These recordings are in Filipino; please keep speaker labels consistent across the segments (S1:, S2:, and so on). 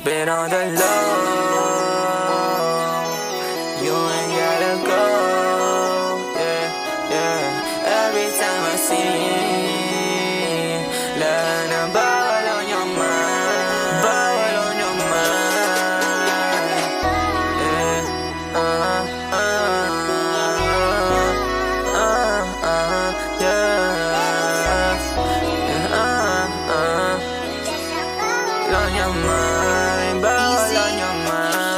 S1: been on the low. You ain't gotta go. Yeah, yeah. Every time I see, lahat ng bawal on your mind, bawal on your mind. Yeah, on your mind, bawal on your mind.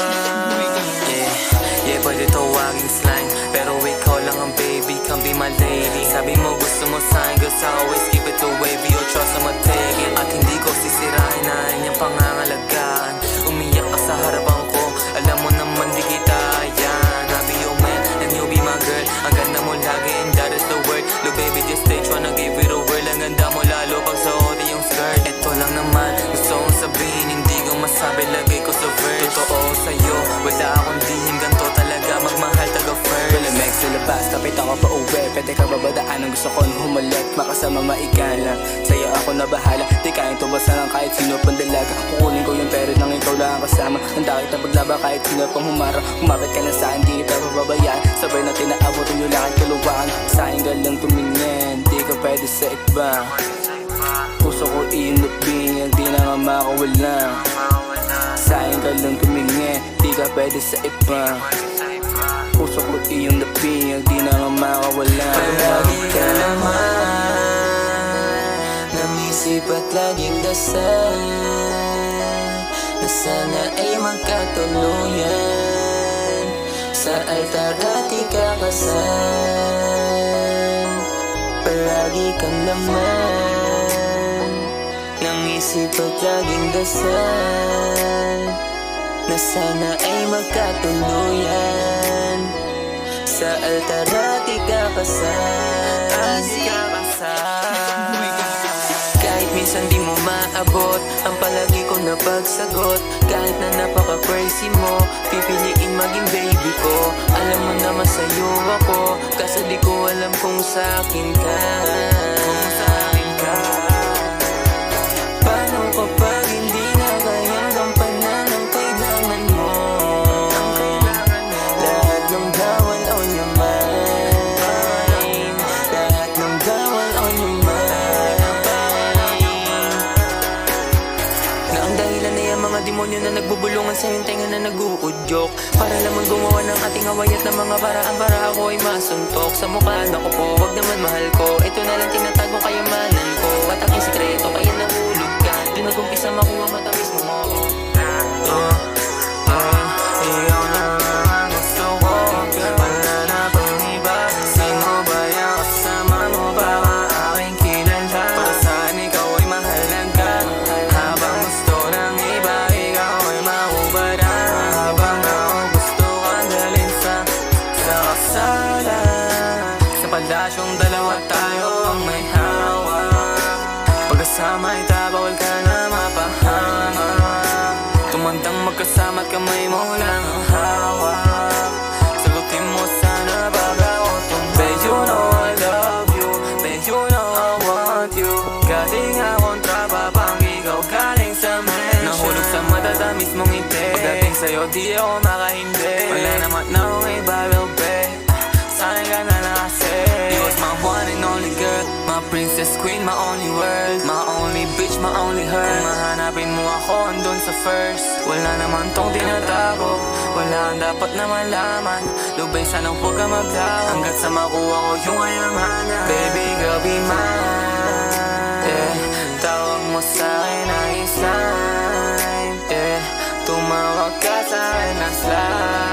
S1: Yeah, pwede tawagin slime, pero ikaw lang ang baby, come be my lady. Sabi mo gusto mo sign, cause I always keep it to wavy, or trust I'ma take it. At hindi ko sisirain na inyong pangangalagaan. Umiyak ka sa harapan ko, alam mo naman di kita yan. I'll be your man, and you'll be my girl. Ang ganda mo lagi, and that is the word. Look baby, just stay tryna give it a whirl. Ang ganda mo lalo pag suot yung skirt. Ito lang naman, gusto kong sabihin, hindi ko masabi, lagay ko sa verse. Totoo sa'yo, wala akong dihing, ganto talaga magmahal, taga first.
S2: Malamig sa labas, kapit ako pa uwi. Pwede ka babadaan ang gusto kong humalik, makasama maigala. Sa'yo ako na bahala, di kayang tubasan ng kahit sino pang dalaga. Kukunin ko yung pera nang ikaw lang kasama. Handa kita paglaba kahit sino pang humarang. Kumapit ka na sa'kin, di kita pababayaan. Sabay natin naabot yung lakad kaluwaan. Sa'kin ka lang tumingin, di ka pwede sa iba. Puso ko inubing, di na nga makawala. Sa'kin ka lang tumingin, di ka pwede sa iba. Puso ko iyong napiyag, di na nga makawala.
S1: Palagi ka naman namisip at laging dasal na sana ay magkatuluyan sa altar at ikakasal. Palagi kang naman nangisip at laging dasal na sana ay magkatuluyan sa altar at ikakasal. Kahit minsan di mo maabot ang palagi ko na pagsagot. Kahit na napaka-crazy mo, pipiliin maging baby ko. Alam mo naman sa'yo ako, kaso di ko alam kung sa'kin ka. Paano kapag hindi na kayang gampanan ang kailangan mo? Lahat ng bawal on your mind, lahat ng bawal on your mind. Na ang dahilan na yung mga demonyo na nagbubulungan sa iyong tenga na nag-uudyok, para lamang gumawa ng ating away at ng mga paraan para ako ay masuntok. Sa mukha na ko po, wag naman mahal ko. Ito na lang tinatago kayamanan ko at aking sikreto, kaya nahulog ka. Di nag-umpisa makuha matamis mo mo. Ikaw na ang gusto ko, wala na pang iba. Sino ba yung kasama mo? Baka aking kilala. Para saan ikaw ay mahalaga? Habang gusto ng iba, ikaw ay mahubara. Habang ako gusto kang dalhin sa kasalan. Sa paldasyong dalawa tayo ang may hawak. Pagkasama ay bawal ka na mapahama. Tumandang magkasama at kamay mo lang ang hawak. Sagutin mo sana bago ako tumawag. Babe, you know I love you, babe, you know I want you. Galing akong trabapang ikaw galing sa mansion. Nahulog sa matatamis mong ngiti. Pagdating sa'yo di ako makahindi. Wala naman na akong iba, babe. Sa'kin ka na lang kasi. You was my one and only girl, my princess queen, my only world, my only bitch, my only her. Kung mahanapin mo ako andun sa first, wala naman tong tinatago, wala ang dapat na malaman. Lubay sanang huwag ka maglaw, hanggat sa makuha ko yung ayamanan. Baby girl be mine, yeah. Tawag mo sa'kin na slime, yeah. Tumawag ka sa'kin na slime.